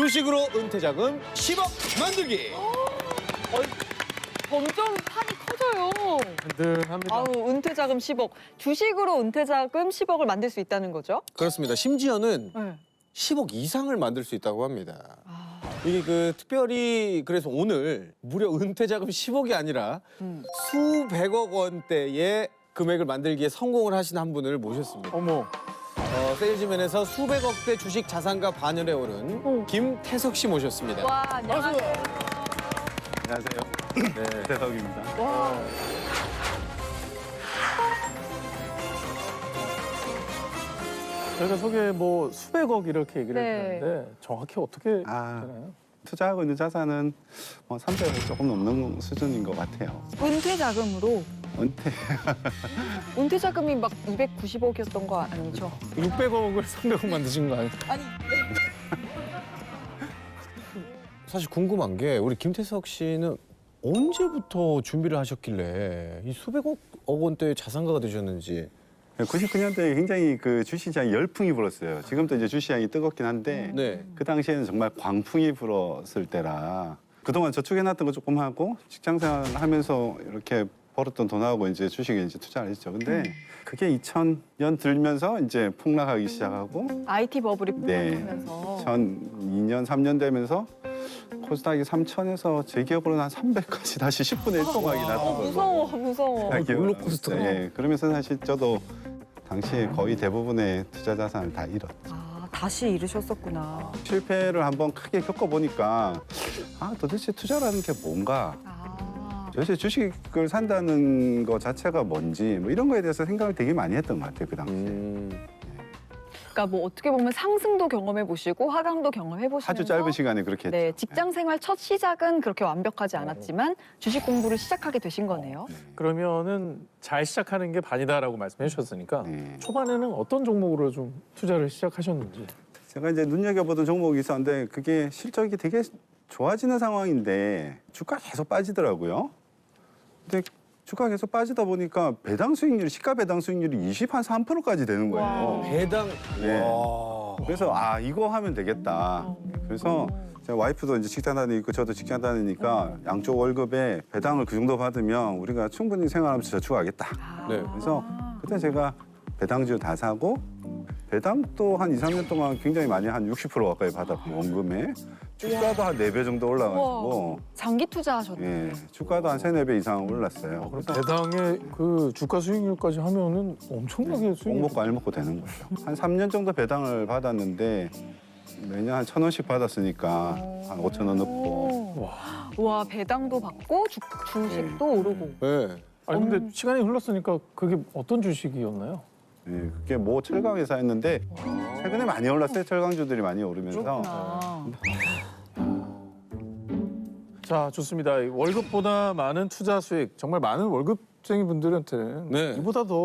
주식으로 은퇴자금 10억 만들기. 점점 판이 커져요. 든든합니다. 아우, 은퇴자금 10억. 주식으로 은퇴자금 10억을 만들 수 있다는 거죠? 그렇습니다. 심지어는 네. 10억 이상을 만들 수 있다고 합니다. 아, 이게 그 특별히 그래서 오늘 무려 은퇴자금 10억이 아니라 수백억 원대의 금액을 만들기에 성공을 하신 한 분을 모셨습니다. 어머. 세일즈맨에서 수백억대 주식 자산가 반열에 오른 김태석 씨 모셨습니다. 와, 안녕하세요. 안녕하세요. 네, 태석입니다. 와, 저희가 소개 뭐 수백억 이렇게 얘기를 네. 했는데 정확히 어떻게 아. 되나요? 투자하고 있는 자산은 300억 조금 넘는 수준인 것 같아요. 은퇴자금으로. 은퇴. 은퇴자금이 막 290억이었던 거 아니죠? 600억을 300억 만드신 거 아니에요? 아니, 사실 궁금한 게 우리 김태석 씨는 언제부터 준비를 하셨길래 이 수백억 원대의 자산가가 되셨는지. 99년도에 굉장히 그 주식시장이 열풍이 불었어요. 지금도 이제 주식시장이 뜨겁긴 한데 네. 그 당시에는 정말 광풍이 불었을 때라 그동안 저축해놨던 거 조금 하고 직장생활 하면서 이렇게 벌었던 돈하고 이제 주식에 이제 투자를 했죠. 근데 그게 2000년 들면서 이제 폭락하기 시작하고 IT 버블이 네. 폭락하면서. 2002년, 3년 되면서 코스닥이 3,000에서 제 기억으로는 한 300까지 다시 10분의 1 폭락이 났던 거예요. 무서워, 무서워. 롤러코스터. 예, 그러면서 사실 저도 당시에 거의 대부분의 투자 자산을 다 잃었죠. 아, 다시 잃으셨었구나. 실패를 한번 크게 겪어보니까 도대체 투자라는 게 뭔가 아, 도대체 주식을 산다는 거 자체가 뭔지 뭐 이런 거에 대해서 생각을 되게 많이 했던 것 같아요, 그 당시에. 그러니까 뭐 어떻게 보면 상승도 경험해 보시고 하강도 경험해 보시면서 아주 짧은 시간에 그렇게 네, 했죠. 직장 생활 첫 시작은 그렇게 완벽하지 않았지만 주식 공부를 시작하게 되신 거네요. 그러면은 잘 시작하는 게 반이다라고 말씀해 주셨으니까 네. 초반에는 어떤 종목으로 좀 투자를 시작하셨는지. 제가 이제 눈여겨보던 종목이 있었는데 그게 실적이 되게 좋아지는 상황인데 주가 계속 빠지더라고요. 근데 주가 계속 빠지다 보니까 배당 수익률이 시가 배당 수익률이 3%까지 되는 거예요. 배당. 네. 와. 그래서 이거 하면 되겠다. 그래서 제 와이프도 이제 직장 다니고 저도 직장 다니니까 양쪽 월급에 배당을 그 정도 받으면 우리가 충분히 생활하면서 저축하겠다. 네. 그래서 그때 제가 배당주 다 사고 배당도 한 2, 3년 동안 굉장히 많이 한 60% 가까이 받았고 원금에 주가도 한 4배 정도 올라가지고 장기 투자하셨네. 예, 주가도 한 3, 4배 이상 올랐어요. 그럼 그래서 배당의 그 주가 수익률까지 하면은 엄청나게 수익. 목 먹고 알 먹고 되는 거죠. 한 3년 정도 배당을 받았는데 매년 한 1,000원씩 받았으니까 한 5,000원 넣고 와, 배당도 받고 주식도 오르고. 네. 아니 근데 시간이 흘렀으니까 그게 어떤 주식이었나요? 예, 그게 모 철강 회사였는데 최근에 많이 올랐어요. 철강주들이 많이 오르면서. 그렇구나. 자, 좋습니다. 이 월급보다 많은 투자 수익, 정말 많은 월급쟁이 분들한테는 네. 이보다 더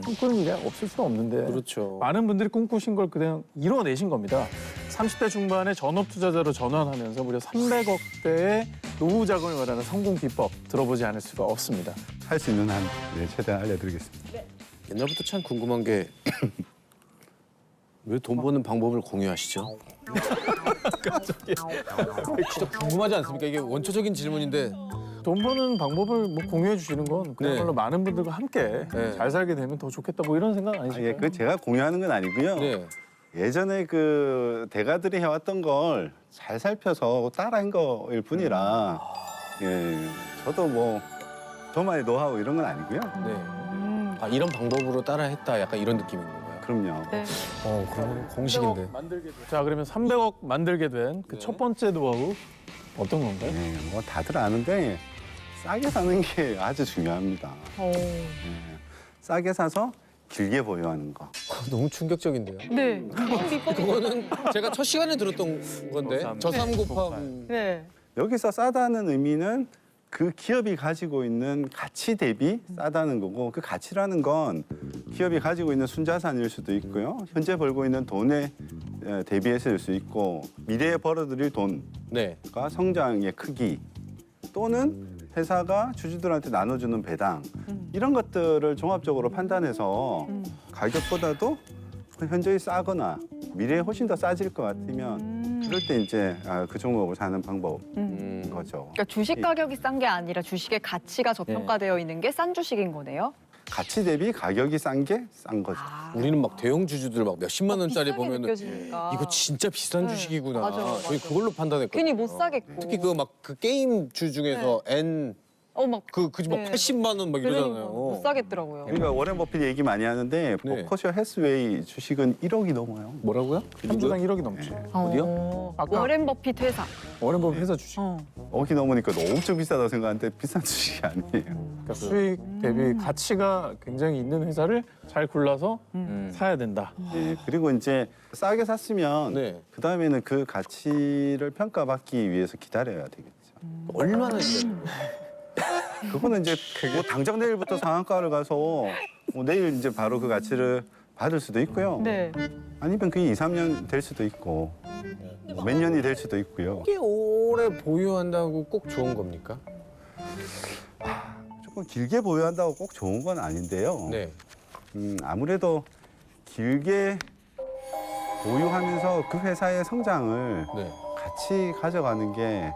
꿈꾸는 일이 없을 수가 없는데 그렇죠. 많은 분들이 꿈꾸신 걸 그냥 이뤄내신 겁니다. 30대 중반에 전업 투자자로 전환하면서 무려 300억대의 노후 자금을 말하는 성공 비법 들어보지 않을 수가 없습니다. 할 수 있는 한 최대한 알려드리겠습니다. 옛날부터 참 궁금한 게 왜 돈 버는 방법을 공유하시죠? 진짜 궁금하지 않습니까? 이게 원초적인 질문인데. 돈 버는 방법을 뭐 공유해 주시는 건 그야말로 네. 많은 분들과 함께 네. 잘 살게 되면 더 좋겠다 뭐 이런 생각 예, 아니실까요? 그 제가 공유하는 건 아니고요. 네. 예전에 그 대가들이 해왔던 걸 잘 살펴서 따라한 거일 뿐이라 저도 뭐 저만의 노하우 이런 건 아니고요. 네. 이런 방법으로 따라했다. 약간 이런 느낌인 건가요? 그럼요. 네. 그럼 공식인데. 자, 그러면 300억 만들게 된 그 네. 첫 번째 노하우 어떤 건가요? 뭐 다들 아는데 싸게 사는 게 아주 중요합니다. 싸게 사서 길게 보유하는 거. 너무 충격적인데요. 네. 비법이. 그거는 제가 첫 시간에 들었던 건데 저삼 곱함. 네. 여기서 싸다는 의미는 그 기업이 가지고 있는 가치 대비 싸다는 거고 그 가치라는 건 기업이 가지고 있는 순자산일 수도 있고요. 현재 벌고 있는 돈에 대비해서일 수 있고 미래에 벌어들일 돈과 네. 성장의 크기 또는 회사가 주주들한테 나눠주는 배당 이런 것들을 종합적으로 판단해서 가격보다도 현저히 싸거나 미래에 훨씬 더 싸질 것 같으면 그럴 때 이제 그 종목을 사는 방법인 거죠. 그러니까 주식 가격이 싼 게 아니라 주식의 가치가 저평가되어 있는 게 싼 주식인 거네요. 가치 대비 가격이 싼 게 싼 거죠. 우리는 막 대형 주주들 막 몇십만 원짜리 비싸게 보면은 느껴지니까. 이거 진짜 비싼 네, 주식이구나. 맞아요, 저희 맞아요. 그걸로 판단했거든요. 괜히 못 사겠고. 특히 그 막 그 게임 주 중에서 N 막 그뭐 네. 80만 원 막 그러니까 이러잖아요. 못 사겠더라고요. 우리가 워렌 버핏 얘기 많이 하는데 네. 버커셔 해스웨이 주식은 1억이 넘어요. 뭐라고요? 한 주당 1억이 넘지. 어디요? 아까- 워렌 버핏 회사. 워렌 버핏 회사 주식. 억이 넘으니까 엄청 비싸다고 생각하는데 비싼 주식이 아니에요. 그러니까 수익 대비 가치가 굉장히 있는 회사를 잘 골라서 사야 된다. 네, 그리고 이제 싸게 샀으면 네. 그 다음에는 그 가치를 평가받기 위해서 기다려야 되겠죠. 얼마나 기다려요? 그거는 이제 뭐 당장 내일부터 상한가를 가서 뭐 내일 이제 바로 그 가치를 받을 수도 있고요. 네. 아니면 그게 2, 3년 될 수도 있고 뭐몇 년이 될 수도 있고요. 꽤 오래 보유한다고 꼭 좋은 겁니까? 조금 길게 보유한다고 꼭 좋은 건 아닌데요. 네. 아무래도 길게 보유하면서 그 회사의 성장을 네. 같이 가져가는 게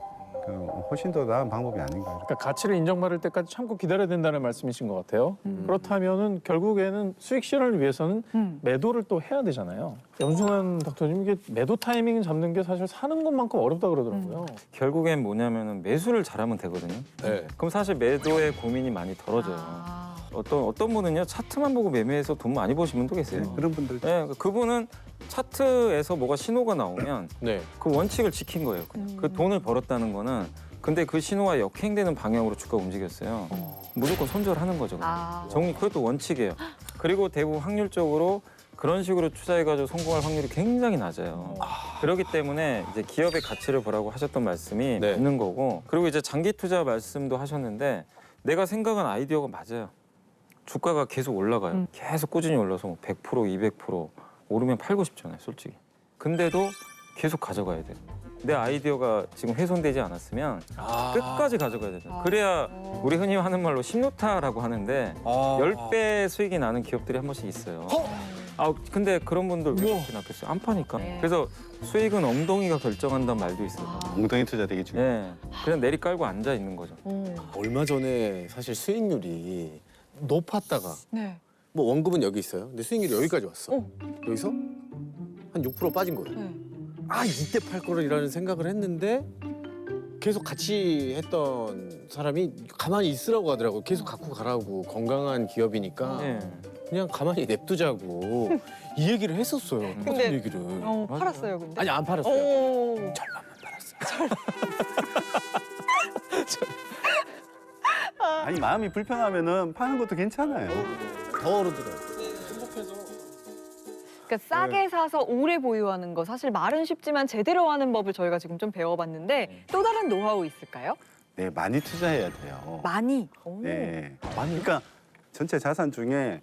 훨씬 더 나은 방법이 아닌가요? 그러니까 가치를 인정받을 때까지 참고 기다려야 된다는 말씀이신 것 같아요. 그렇다면은 결국에는 수익 실현을 위해서는 매도를 또 해야 되잖아요. 염승환 닥터님 이게 매도 타이밍 잡는 게 사실 사는 것만큼 어렵다 그러더라고요. 결국엔 뭐냐면은 매수를 잘하면 되거든요. 네. 그럼 사실 매도의 고민이 많이 덜어져요. 어떤 분은요 차트만 보고 매매해서 돈 많이 버신 분도 계세요. 그런 분들 네, 그분은 차트에서 뭐가 신호가 나오면 네. 그 원칙을 지킨 거예요. 그냥. 그 돈을 벌었다는 거는 근데 그 신호가 역행되는 방향으로 주가가 움직였어요. 무조건 손절하는 거죠. 그냥. 정리 그것도 원칙이에요. 그리고 대부분 확률적으로 그런 식으로 투자해가지고 성공할 확률이 굉장히 낮아요. 그렇기 때문에 이제 기업의 가치를 보라고 하셨던 말씀이 네. 맞는 거고 그리고 이제 장기 투자 말씀도 하셨는데 내가 생각한 아이디어가 맞아요. 주가가 계속 올라가요. 계속 꾸준히 올라서 뭐 100%, 200% 오르면 팔고 싶잖아요, 솔직히. 근데도 계속 가져가야 돼요. 내 아이디어가 지금 훼손되지 않았으면 끝까지 가져가야 돼요. 그래야 우리 흔히 하는 말로 심노타라고 하는데 10배 수익이 나는 기업들이 한 번씩 있어요. 근데 그런 분들 왜 그렇게 낚였어요? 안 파니까. 네. 그래서 수익은 엉덩이가 결정한다는 말도 있어요. 엉덩이 투자 되게 중요해요. 네. 그냥 내리 깔고 앉아 있는 거죠. 얼마 전에 사실 수익률이 높았다가 네. 뭐 원금은 여기 있어요. 근데 수익률이 여기까지 왔어. 여기서 한 6% 빠진 거예요. 네. 아 이때 팔 거라는 생각을 했는데 계속 같이 했던 사람이 가만히 있으라고 하더라고요. 계속 갖고 가라고 건강한 기업이니까 네. 그냥 가만히 냅두자고 이 얘기를 했었어요. 근데- 똑같은 얘기를. 팔았어요, 근데? 아니 안 팔았어요. 오. 절반만 팔았어요. 아니 마음이 불편하면은 파는 것도 괜찮아요. 더 오르더라고요. 그러니까 싸게 사서 오래 보유하는 거 사실 말은 쉽지만 제대로 하는 법을 저희가 지금 좀 배워봤는데 또 다른 노하우 있을까요? 네, 많이 투자해야 돼요. 많이. 오. 네, 그러니까 전체 자산 중에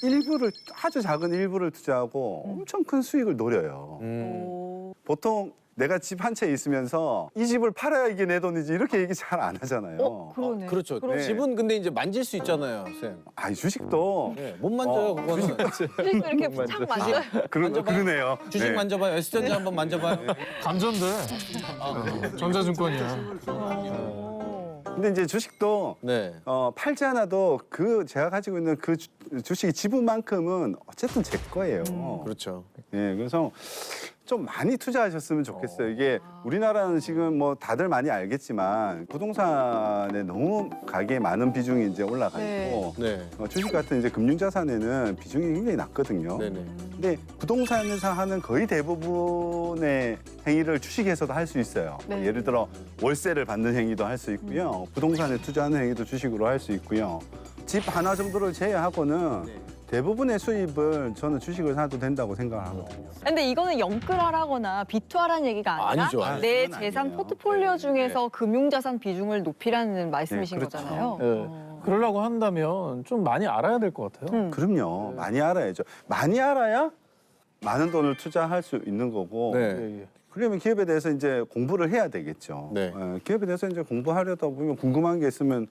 일부를 아주 작은 일부를 투자하고 엄청 큰 수익을 노려요. 오. 보통 내가 집 한 채 있으면서 이 집을 팔아야 이게 내 돈이지 이렇게 얘기 잘 안 하잖아요. 그러네. 그렇죠. 그러네. 집은 근데 이제 만질 수 있잖아요, 쌤. 아니 주식도 네, 못 만져요, 그거는. 주식도 이렇게 착 만져요. 그러네요. 주식 네. 만져봐요. S전자 한번 만져봐요. 감전돼. 전자증권이야. 근데 이제 주식도 네. 팔지 않아도 그 제가 가지고 있는 그 주식의 지분만큼은 어쨌든 제 거예요. 그렇죠. 네, 그래서 좀 많이 투자하셨으면 좋겠어요. 이게 우리나라는 지금 뭐 다들 많이 알겠지만 부동산에 너무 가계에 많은 비중이 이제 올라가 있고 네. 주식 같은 이제 금융자산에는 비중이 굉장히 낮거든요. 네네. 근데 부동산에서 하는 거의 대부분의 행위를 주식에서도 할 수 있어요. 네. 예를 들어 월세를 받는 행위도 할 수 있고요. 부동산에 투자하는 행위도 주식으로 할 수 있고요. 집 하나 정도를 제외하고는 대부분의 수입을 저는 주식을 사도 된다고 생각하거든요. 근데 이거는 영끌하라거나 비투하라는 얘기가 아니라 아니죠. 내 그건 재산 아니에요. 포트폴리오 중에서 금융자산 비중을 높이라는 말씀이신 그렇죠. 거잖아요. 네. 그러려고 한다면 좀 많이 알아야 될 것 같아요. 그럼요. 많이 알아야죠. 많이 알아야 많은 돈을 투자할 수 있는 거고. 네. 예, 예. 그러면 기업에 대해서 이제 공부를 해야 되겠죠. 네. 기업에 대해서 이제 공부하려다 보면 궁금한 게 있으면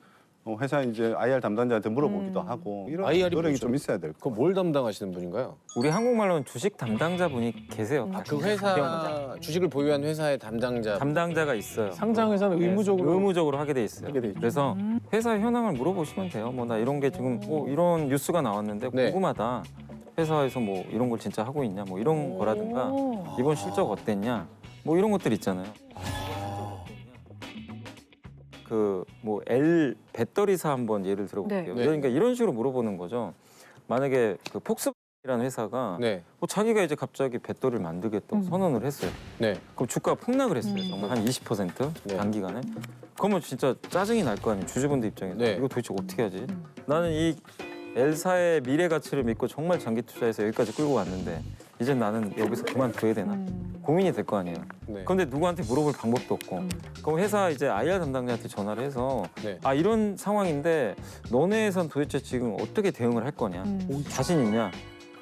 회사 이제 IR 담당자한테 물어보기도 하고 이런 IR 이 노력이 뭐죠? 좀 있어야 될 그거 뭘 담당하시는 분인가요? 우리 한국말로는 주식 담당자분이 계세요. 그 회사 주식을 보유한 회사의 담당자. 담당자가 있어요. 상장회사는 의무적으로 의무적으로 하게 돼 있어요. 하게 돼 있죠. 그래서 회사 현황을 물어보시면 돼요. 뭐 나 이런 게 지금 이런 뉴스가 나왔는데 네. 궁금하다. 회사에서 뭐 이런 걸 진짜 하고 있냐, 뭐 이런 거라든가 오. 이번 실적 어땠냐, 뭐 이런 것들 있잖아요. 그 뭐 L 배터리사 한번 예를 들어볼게요. 네. 그러니까 이런 식으로 물어보는 거죠. 만약에 그 폭스바겐이라는 회사가 네. 뭐 자기가 이제 갑자기 배터리를 만들겠다고 선언을 했어요. 네. 그럼 주가가 폭락을 했어요. 정말 한 20% 네. 단기간에. 그러면 진짜 짜증이 날 거 아니에요. 주주분들 입장에서. 네. 이거 도대체 어떻게 하지? 나는 이 L사의 미래 가치를 믿고 정말 장기 투자해서 여기까지 끌고 왔는데 이제 나는 여기서 그만둬야 되나? 고민이 될 거 아니에요. 네. 그런데 누구한테 물어볼 방법도 없고. 그럼 회사 이제 IR 담당자한테 전화를 해서 네. 아 이런 상황인데 너네 회사는 도대체 지금 어떻게 대응을 할 거냐? 자신 있냐?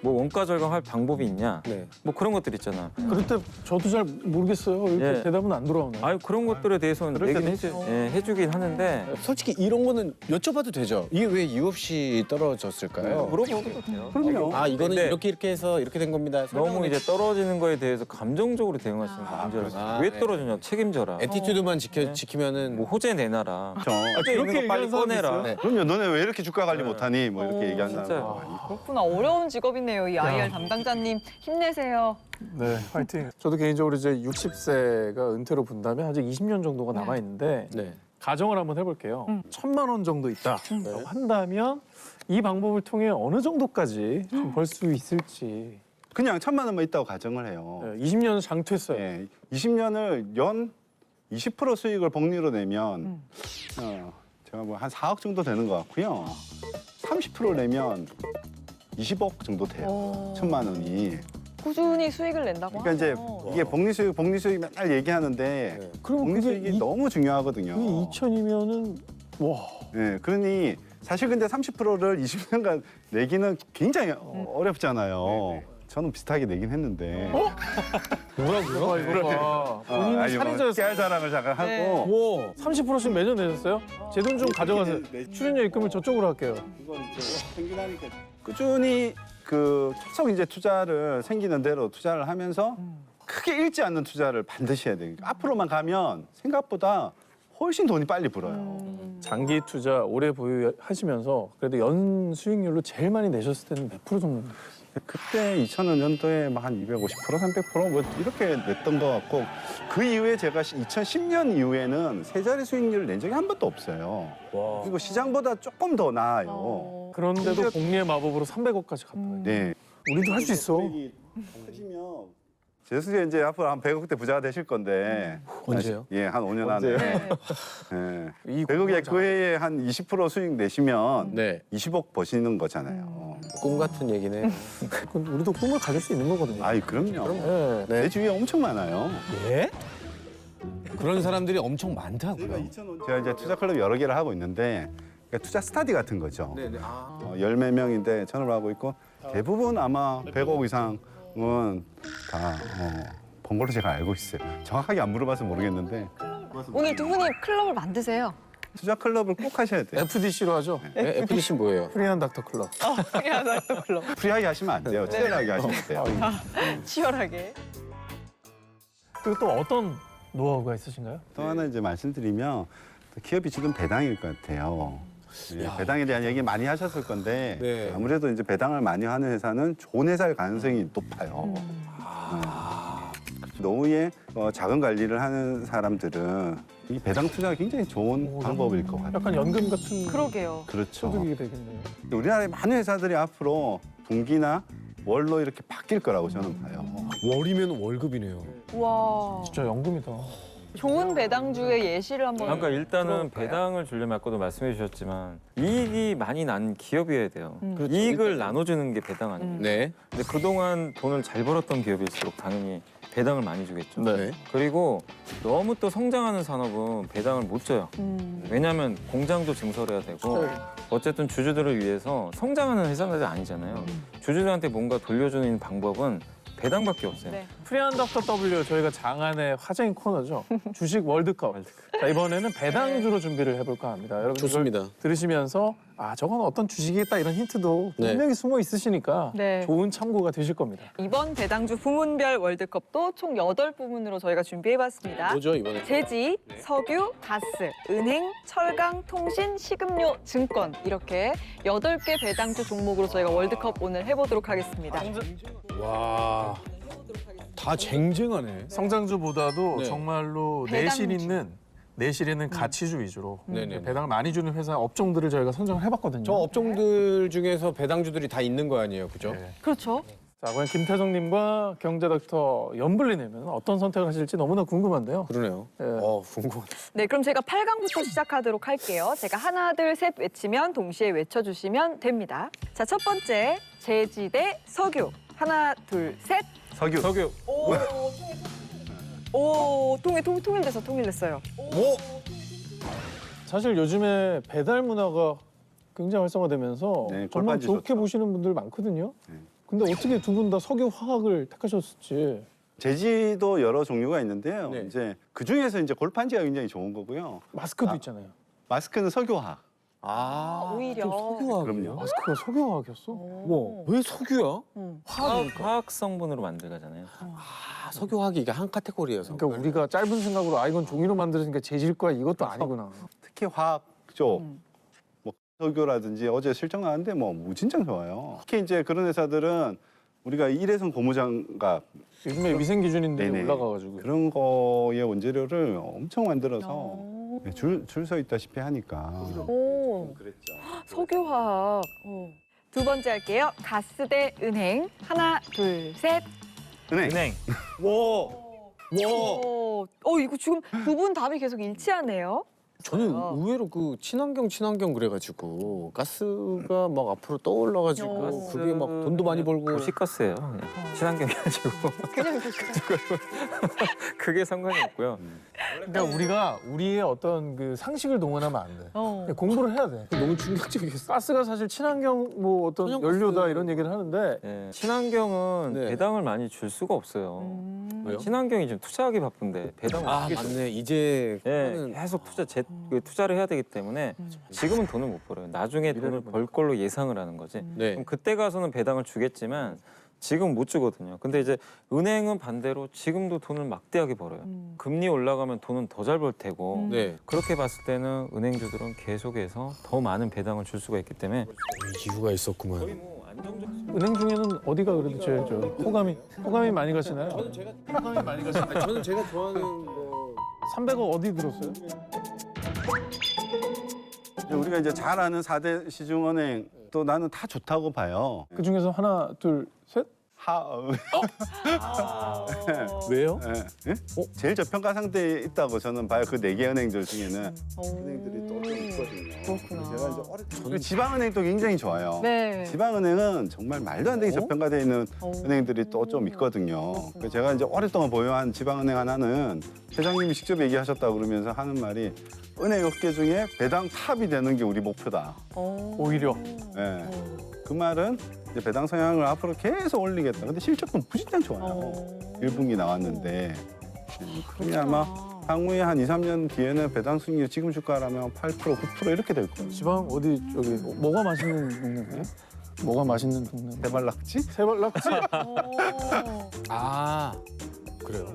뭐 원가 절감할 방법이 있냐? 네. 뭐 그런 것들 있잖아. 그럴 때 저도 잘 모르겠어요. 이렇게 예. 대답은 안 돌아오네요. 아유 그런 것들에 대해서는 그럴 얘기는 때도 해주긴 하는데 솔직히 이런 거는 여쭤봐도 되죠. 이게 왜 이유 없이 떨어졌을까요? 물어보기도 돼요. 그럼요. 아 이거는 근데 이렇게 해서 이렇게 된 겁니다. 너무 이제 떨어지는 거에 대해서 감정적으로 대응하시는 거 문제라서 아, 왜 네. 떨어지냐 책임져라. 애티튜드만 지키면은 뭐 호재 내놔라. 그렇죠. 호재 있는 거 빨리 얘기하는 사람도 꺼내라. 있어요? 네. 그럼요. 너네 왜 이렇게 주가 관리 못하니? 뭐 이렇게 얘기하는 진짜. 사람도 많이 있고. 그렇구나. 어려운 직업이네요. 이 IR 담당자님 힘내세요. 네, 화이팅. 저도 개인적으로 이제 60세가 은퇴로 본다면 아직 20년 정도가 네. 남아 있는데 네. 가정을 한번 해볼게요. 1,000만 원 정도 있다라고 한다면 이 방법을 통해 어느 정도까지 벌 수 있을지. 그냥 1,000만 원만 있다고 가정을 해요. 네, 20년 장투했어요. 예, 20년을 연 20% 수익을 복리로 내면 제가 뭐 한 4억 정도 되는 것 같고요. 30% 내면 20억 정도 돼요. 1,000만 원이. 꾸준히 수익을 낸다고 그러니까 이제 하죠. 이게 복리수익 맨날 얘기하는데 네. 그럼 그게 복리수익이 너무 중요하거든요. 2천이면은 와. 예, 그러니 사실 근데 30%를 20년간 내기는 굉장히 어렵잖아요. 저는 비슷하게 내긴 했는데. 뭐라고요? 이거 봐. 본인은 아니, 뭐 살인자였어요. 깨알 자랑을 잠깐 하고. 오. 30%씩 매년 내셨어요? 제 돈 좀 가져가세요. 출연료 입금을 저쪽으로 할게요. 그건 이제 생기나니까 꾸준히 그 계속 이제 투자를 생기는 대로 투자를 하면서 크게 잃지 않는 투자를 반드시 해야 돼요. 앞으로만 가면 생각보다 훨씬 돈이 빨리 불어요. 장기 투자 오래 보유하시면서 그래도 연 수익률로 제일 많이 내셨을 때는 몇 프로 정도? 그때 2000년도에 막 한 250%, 300%뭐 이렇게 냈던 것 같고 그 이후에 제가 2010년 이후에는 세 자리 수익률을 낸 적이 한 번도 없어요. 그리고 시장보다 조금 더 나아요. 그런데도 복리의 마법으로 300억까지 갔다 와요. 네. 우리도 할 수 있어. 커지면 제수씨 이제 앞으로 한 100억대 부자가 되실 건데 언제요? 예, 한 5년 언제? 안에. 네. 예. 이 100억에 공부하자. 그 해에 한 20% 수익 내시면 네. 20억 버시는 거잖아요. 꿈 같은 얘기네. 그건 우리도 꿈을 가질 수 있는 거거든요. 아이 그럼요. 네. 네. 내 주위에 엄청 많아요. 예? 그런 사람들이 엄청 많다고요. 제가 이제 투자 클럽 여러 개를 하고 있는데 그러니까 투자 스타디 같은 거죠. 네네. 아. 열몇 명인데 전업을 하고 있고 대부분 아마 100억 이상은 다 번 걸로 제가 알고 있어요. 정확하게 안 물어봐서 모르겠는데 오늘 두 분이 클럽을 만드세요. 투자 클럽을 꼭 하셔야 돼요. FDC로 하죠. FDC 뭐예요? 프리한 닥터 클럽. 클럽. 프리하게 하시면 안 돼요. 치열하게 하시면 돼요. 치열하게. 그리고 또 어떤 노하우가 있으신가요? 또 하나 이제 말씀드리면 기업이 지금 배당일 것 같아요. 예, 배당에 대한 얘기 많이 하셨을 건데 네. 아무래도 이제 배당을 많이 하는 회사는 좋은 회사일 가능성이 높아요. 노후에 자금 관리를 하는 사람들은 이 배당 투자가 굉장히 좋은 방법일 것 같아요. 약간 연금 같은 그러게요. 그렇죠. 소득이 되겠네요. 우리나라의 많은 회사들이 앞으로 분기나 월로 이렇게 바뀔 거라고 저는 봐요. 월이면 월급이네요. 와. 진짜 연금이다. 좋은 배당주의 예시를 한번. 그러니까 일단은 들어볼까요? 배당을 주려면 아까도 말씀해 주셨지만 이익이 많이 난 기업이어야 돼요. 그렇죠. 이익을 나눠주는 게 배당 아니에요. 네. 근데 그동안 돈을 잘 벌었던 기업일수록 당연히 배당을 많이 주겠죠. 네. 그리고 너무 또 성장하는 산업은 배당을 못 줘요. 왜냐하면 공장도 증설해야 되고 어쨌든 주주들을 위해서 성장하는 회사들이 아니잖아요. 주주들한테 뭔가 돌려주는 방법은 배당밖에 없어요. 네. 프리한 닥터 W 저희가 장안의 화제인 코너죠. 주식 월드컵. 자, 이번에는 배당주로 준비를 해볼까 합니다. 여러분 좋습니다. 들으시면서 아 저건 어떤 주식이겠다 이런 힌트도 분명히 숨어 있으시니까 네. 좋은 참고가 되실 겁니다. 이번 배당주 부문별 월드컵도 총 8부문으로 저희가 준비해봤습니다. 뭐죠 이번에? 제지, 석유, 가스, 은행, 철강, 통신, 식음료, 증권 이렇게 8개 배당주 종목으로 저희가 월드컵 오늘 해보도록 하겠습니다. 와, 다 쟁쟁하네. 성장주보다도 네. 정말로 배당주. 내실 있는 가치주 위주로 네네네. 배당을 많이 주는 회사 업종들을 저희가 선정을 해봤거든요. 저 업종들 중에서 배당주들이 다 있는 거 아니에요, 그죠? 네. 그렇죠. 자, 과연 김태성님과 경제닥터 연블리님은 어떤 선택을 하실지 너무나 궁금한데요. 그러네요. 예. 궁금하다. 네, 그럼 제가 8강부터 시작하도록 할게요. 제가 하나, 둘, 셋 외치면 동시에 외쳐주시면 됩니다. 자, 첫 번째, 제지 대 석유. 하나, 둘, 셋. 석유. 석유. 오, 통일됐어요. 뭐? 사실 요즘에 배달 문화가 굉장히 활성화되면서 네, 정말 골판지 좋게 좋죠. 보시는 분들 많거든요. 네. 근데 어떻게 두 분 다 석유 화학을 택하셨을지. 제지도 여러 종류가 있는데요. 네. 이제 그 중에서 이제 골판지가 굉장히 좋은 거고요. 마스크도 아. 있잖아요. 마스크는 석유화학. 오히려. 석유화. 그럼요. 마스크가 석유 화학이었어? 뭐? 왜 석유야? 화학 성분으로 만들잖아요. 아, 석유화학이 이게 한 카테고리여서. 그러니까 우리가 짧은 생각으로 아 이건 종이로 만들었으니까 재질 거야 이것도 아니구나. 특히 화학 쪽, 뭐 석유라든지 어제 실적 나왔는데 뭐 무진장 좋아요. 특히 이제 그런 회사들은 우리가 일회성 고무장갑 요즘에 위생 기준인들이 네네. 올라가가지고. 그런 거의 원재료를 엄청 만들어서 오. 줄 서 있다시피 하니까. 오, 그랬죠. 석유화학. 두 번째 할게요. 가스 대 은행. 하나, 둘, 셋. 은행. 은행. 이거 지금 두 분 답이 계속 일치하네요. 저는 아. 의외로 그 친환경 그래가지고 가스가 막 앞으로 떠올라가지고 오. 그게 막 돈도 많이 벌고. 도시가스예요. 그냥. 친환경이 아니고 그냥 그게 상관이 없고요. 그러니까 우리가 우리의 어떤 그 상식을 동원하면 안 돼. 그냥 공부를 해야 돼. 너무 충격적이었어. 가스가 사실 친환경 뭐 어떤 그냥 연료다 가스. 이런 얘기를 하는데 예, 친환경은 네. 배당을 많이 줄 수가 없어요. 왜요? 친환경이 지금 투자하기 바쁜데 배당을 아 어떻게 줘? 맞네. 이제 예, 그거는 계속 투자를 해야 되기 때문에 지금은 돈을 못 벌어요. 나중에 돈을 벌 걸로 예상을 하는 거지. 네. 그럼 그때 가서는 배당을 주겠지만 지금 못 주거든요. 근데 이제 은행은 반대로 지금도 돈을 막대하게 벌어요. 금리 올라가면 돈은 더 잘 벌 테고 네. 그렇게 봤을 때는 은행주들은 계속해서 더 많은 배당을 줄 수가 있기 때문에 이유가 있었구만. 뭐 안정적. 은행 중에는 어디가 그래도 제일 저 호감이 많이 가시나요? 호감이 많이 가시나요? 저는 제가 좋아하는 뭐 300억 어디 들었어요? 이제 우리가 이제 잘 아는 4대 시중은행 또 나는 다 좋다고 봐요. 그 중에서 하나, 둘, 셋? 왜요? 예? 제일 저평가 상태에 있다고 저는 봐요. 그 4개 은행들 중에는 은행들이 또 좀 있거든요. 그렇구나. 제가 이제 어릴 지방은행도 굉장히 좋아요. 네. 지방은행은 정말 말도 안 되게 저평가되어 있는 은행들이 또 좀 있거든요. 그래서 제가 이제 오랫동안 보유한 지방은행 하나는 회장님이 직접 얘기하셨다고 그러면서 하는 말이 은행 업계 중에 배당 탑이 되는 게 우리 목표다. 오히려. 예. 그 말은 이제 배당 성향을 앞으로 계속 올리겠다. 근데 실적도 무진장 좋아요. 1분기 나왔는데. 그러니 아마 향후에 한 2, 3년 뒤에는 배당 수익률 지금 주가라면 8%, 9% 이렇게 될 거예요. 지방 어디 저기 뭐가 맛있는 동네인데? 뭐가 맛있는 동네? 대발낙지? 세발낙지? 아 그래요.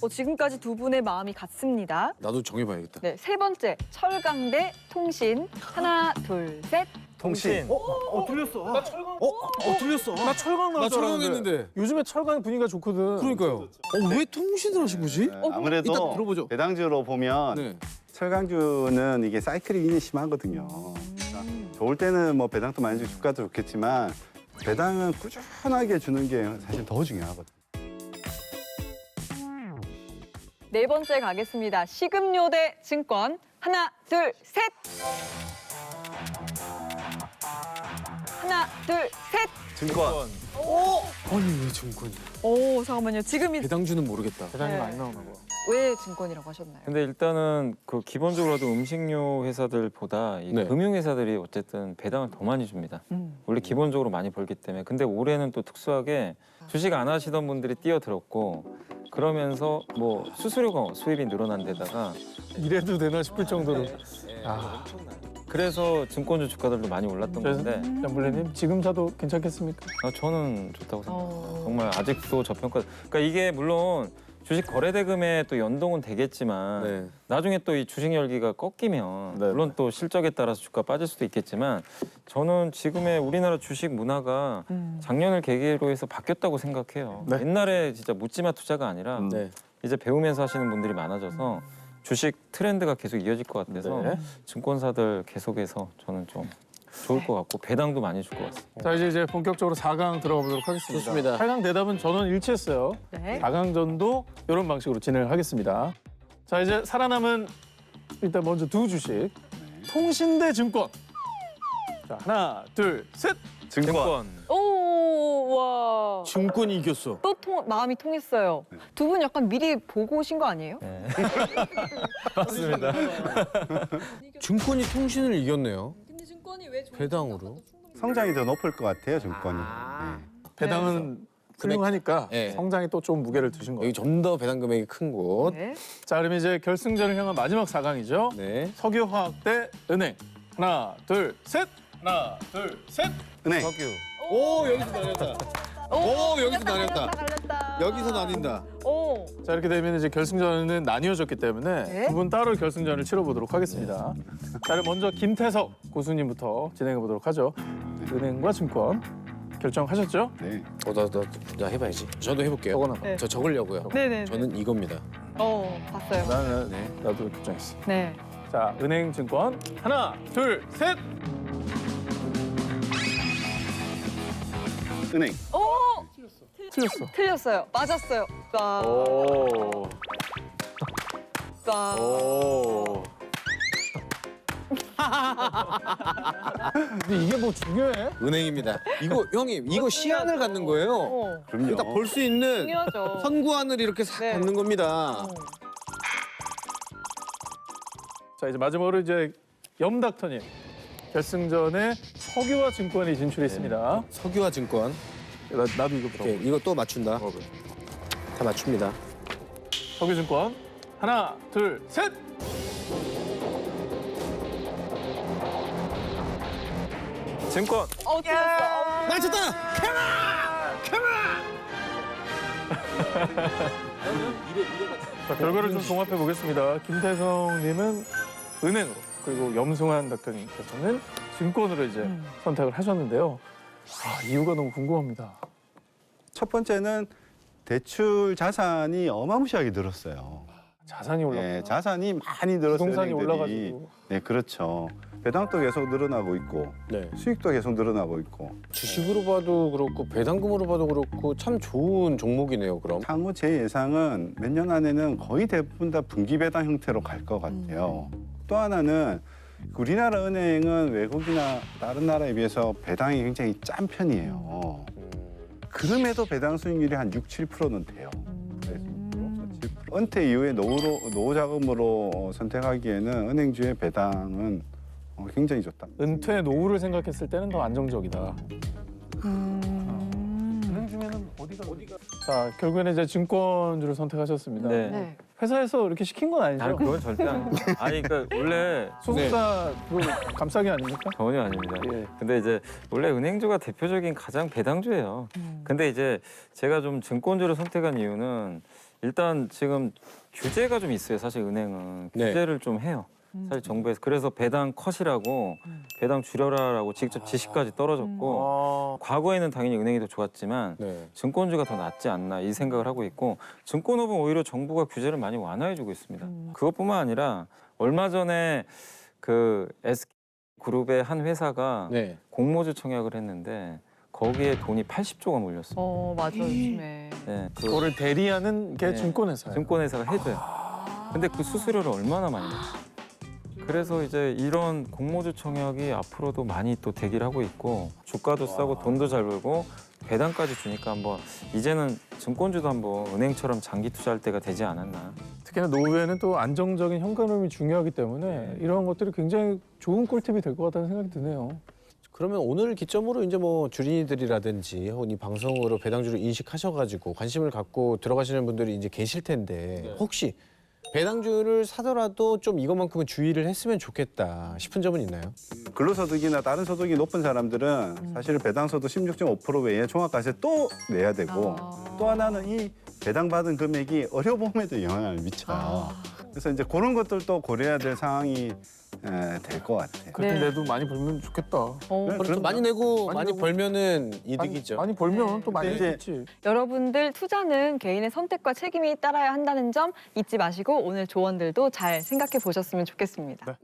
지금까지 두 분의 마음이 같습니다. 나도 정해봐야겠다. 네, 세 번째 철강 대 통신. 하나, 둘, 셋. 통신. 틀렸어. 틀렸어. 나 철강 나 나올 줄 알았는데. 철강했는데. 요즘에 철강 분위기가 좋거든. 그러니까요. 왜 통신을 하신 거지? 아무래도 일단 들어보죠. 배당주로 보면 네. 철강주는 이게 사이클이 굉장히 심하거든요. 그러니까 좋을 때는 뭐 배당도 많이 주고 주가도 좋겠지만 배당은 꾸준하게 주는 게 사실 더 중요하거든요. 네 번째 가겠습니다. 식음료 대 증권. 하나, 둘, 셋. 하나, 둘, 셋. 증권. 아니 왜 증권이? 잠깐만요. 지금이 배당주는 모르겠다. 대단히 네. 많이 나오나 봐. 왜 증권이라고 하셨나요? 근데 일단은 그 기본적으로도 음식료 회사들보다 이 네. 금융회사들이 어쨌든 배당을 더 많이 줍니다. 원래 기본적으로 많이 벌기 때문에. 근데 올해는 또 특수하게 주식 안 하시던 분들이 뛰어들었고 그러면서 뭐 수수료가 수입이 늘어난 데다가 이래도 되나 싶을 정도로. 그래서 증권주 주가들도 많이 올랐던 그래서 건데 양블레님 지금 사도 괜찮겠습니까? 저는 좋다고 생각해요. 어. 정말 아직도 저평가. 그러니까 이게 물론 주식 거래 대금에 또 연동은 되겠지만 네. 나중에 또 이 주식 열기가 꺾이면 네. 물론 또 실적에 따라서 주가 빠질 수도 있겠지만 저는 지금의 우리나라 주식 문화가 작년을 계기로 해서 바뀌었다고 생각해요. 네. 옛날에 진짜 묻지마 투자가 아니라 네. 이제 배우면서 하시는 분들이 많아져서 주식 트렌드가 계속 이어질 것 같아서 네. 증권사들 계속해서 저는 좀 좋을 것 같고 배당도 많이 줄 것 같습니다. 자 이제 본격적으로 4강 들어가 보도록 하겠습니다. 좋습니다. 8강 대답은 전원 일치했어요. 네. 4강전도 이런 방식으로 진행을 하겠습니다. 자 이제 살아남은 일단 먼저 두 주식. 통신대 증권. 자 하나 둘 셋. 증권. 오, 와. 증권이 이겼어. 또 마음이 통했어요. 두 분 약간 미리 보고 오신 거 아니에요? 네. 맞습니다. 증권이 통신을 이겼네요. 근데 증권이 왜 배당으로. 성장이 더 높을 것 같아요, 증권이. 배당은 훌륭하니까 네. 성장이 또 좀 무게를 두신 거예요. 여기 좀 더 배당 금액이 큰 곳. 네. 자 그럼 이제 결승전을 향한 마지막 4강이죠. 네. 석유화학 대 은행. 하나 둘 셋. 하나 둘 셋. 은행. 오 여기서 나뉘었다. 오, 여기서 나뉘었다. 갈렸다. 여기서 나뉜다. 오. 자 이렇게 되면 이제 결승전은 나뉘어졌기 때문에 네. 두 분 따로 결승전을 치러보도록 하겠습니다. 자 그럼 먼저 김태석 고수님부터 진행해 보도록 하죠. 은행과 증권 결정하셨죠? 네. 나 해봐야지. 저도 해볼게요. 적어놔. 네. 저 적으려고요. 네네. 저는 이겁니다. 봤어요. 나는 네. 나도 결정했어. 네. 자 은행 증권 하나 둘 셋. 은행. 오. 틀렸어. 틀렸어요. 맞았어요. 와. 오. 와. 오. 근데 이게 뭐 중요해? 은행입니다. 이거 형님 이거 시안을 갖는 거예요. 그럼요. 딱 볼 수 있는 중요하죠. 선구안을 이렇게 싹 네. 갖는 겁니다. 자 이제 마지막으로 이제 염닥터님 결승전에 석유와 증권이 진출했습니다. 석유화 증권. 나도 이거부터. 오케이, 이거 또 맞춘다. 다 맞춥니다. 석유증권 하나 둘 셋. 증권. 틀렸어. 맞췄다. 자, 결과를 좀 종합해 보겠습니다. 김태성님은 은행으로 그리고 염승환 닥터님께서는 증권으로 이제 선택을 하셨는데요. 이유가 너무 궁금합니다. 첫 번째는 대출 자산이 어마무시하게 늘었어요. 자산이 올라. 네, 자산이 많이 늘었어요. 부동산이 은행들이. 올라가지고. 네, 그렇죠. 배당도 계속 늘어나고 있고 네. 수익도 계속 늘어나고 있고 주식으로 봐도 그렇고 배당금으로 봐도 그렇고 참 좋은 종목이네요. 그럼. 향후 제 예상은 몇 년 안에는 거의 대부분 다 분기 배당 형태로 갈 것 같아요. 또 하나는 우리나라 은행은 외국이나 다른 나라에 비해서 배당이 굉장히 짠 편이에요. 그럼에도 배당 수익률이 한 6, 7%는 돼요. 은퇴 이후에 노후 자금으로 선택하기에는 은행주의 배당은 굉장히 좋다. 은퇴 노후를 생각했을 때는 더 안정적이다. 은행 중에는 어디가? 자 결국에는 이제 증권주를 선택하셨습니다. 네. 네. 회사에서 이렇게 시킨 건 아니죠? 아니 그건 절대 아닙니다. 아니 그러니까 원래 소속사도 감싸기 아닙니까? 전혀 아닙니다. 예. 근데 이제 원래 은행주가 대표적인 가장 배당주예요. 근데 이제 제가 좀 증권주를 선택한 이유는 일단 지금 규제가 좀 있어요. 사실 은행은 네. 규제를 좀 해요. 사실 정부에서 그래서 배당 컷이라고 배당 줄여라라고 직접 지시까지 떨어졌고 과거에는 당연히 은행이 더 좋았지만 네. 증권주가 더 낫지 않나 이 생각을 하고 있고 증권업은 오히려 정부가 규제를 많이 완화해주고 있습니다. 그것뿐만 아니라 얼마 전에 그 SK그룹의 한 회사가 네. 공모주 청약을 했는데 거기에 돈이 80조가 몰렸어요. 맞아 요즘에. 네, 그 그거를 대리하는 게 네. 증권회사예요. 증권회사가 해줘요. 근데 그 수수료를 얼마나 많이 냈어요. 그래서 이제 이런 공모주 청약이 앞으로도 많이 또 대기를 하고 있고 주가도 싸고 돈도 잘 벌고 배당까지 주니까 한번 이제는 증권주도 한번 은행처럼 장기 투자할 때가 되지 않았나. 특히나 노후에는 또 안정적인 현금흐름이 중요하기 때문에 이런 것들이 굉장히 좋은 꿀팁이 될 것 같다는 생각이 드네요. 그러면 오늘 기점으로 이제 뭐 주린이들이라든지 혹은 이 방송으로 배당주를 인식하셔가지고 관심을 갖고 들어가시는 분들이 이제 계실 텐데 혹시 배당주를 사더라도 좀 이것만큼은 주의를 했으면 좋겠다 싶은 점은 있나요? 근로소득이나 다른 소득이 높은 사람들은 사실 배당소득 16.5% 외에 종합과세 또 내야 되고 또 하나는 이 배당받은 금액이 의료보험에도 영향을 미쳐요. 그래서 이제 그런 것들도 고려해야 될 상황이 될 것 같아요. 그때 네. 내도 많이 벌면 좋겠다. 그렇죠. 그럼 많이 내고 많이 많이 내고. 벌면은 이득이죠. 많이 벌면 또 많이 근데 있지. 여러분들 투자는 개인의 선택과 책임이 따라야 한다는 점 잊지 마시고 오늘 조언들도 잘 생각해 보셨으면 좋겠습니다.